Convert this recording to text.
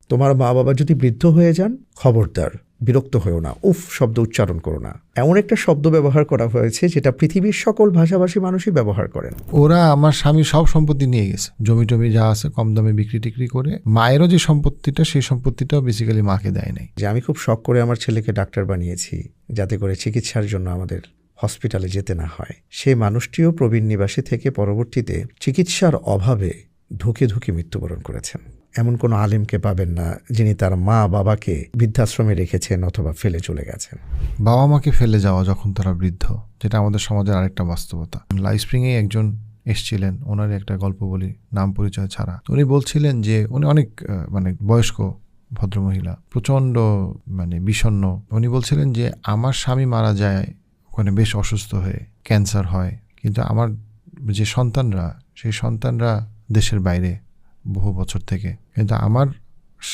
তোমার মা বাবা যদি বৃদ্ধ হয়ে যান, খবরদার বিরক্ত হয়েও না, উফ শব্দ উচ্চারণ করো না। এমন একটা শব্দ ব্যবহার করা হয়েছে যেটা পৃথিবীর সকল ভাষাভাষী মানুষই ব্যবহার করেন। ওরা আমার স্বামী সব সম্পত্তি নিয়ে গেছে, জমি টমি যা আছে কম দামে বিক্রি টিক্রি করে। মায়েরও যে সম্পত্তিটা, সেই সম্পত্তিটাও বেসিক্যালি মাকে দেয় নাই। যে আমি খুব শখ করে আমার ছেলেকে ডাক্তার বানিয়েছি যাতে করে চিকিৎসার জন্য আমাদের হসপিটালে যেতে না হয়, সেই মানুষটিও প্রবীণ নিবাসী থেকে পরবর্তীতে চিকিৎসার অভাবে ধুকে ধুকে মৃত্যুবরণ করেছেন। এমন কোনো আলেমকে পাবেন না যিনি তার মা বাবাকে বৃদ্ধাশ্রমে রেখেছেন অথবা ফেলে চলে গেছেন। বাবা মাকে ফেলে যাওয়া যখন তারা বৃদ্ধ, যেটা আমাদের সমাজের আরেকটা বাস্তবতা। লাইফ স্প্রিংয়ে একজন এসছিলেন, ওনার একটা গল্প বলি নাম পরিচয় ছাড়া। উনি বলছিলেন যে উনি অনেক বয়স্ক ভদ্রমহিলা, প্রচণ্ড বিষণ্ণ। উনি বলছিলেন যে আমার স্বামী মারা যায় ওখানে বেশ অসুস্থ হয়ে, ক্যান্সার হয়, কিন্তু আমার যে সন্তানরা, সেই সন্তানরা দেশের বাইরে বহু বছর থেকে, কিন্তু আমার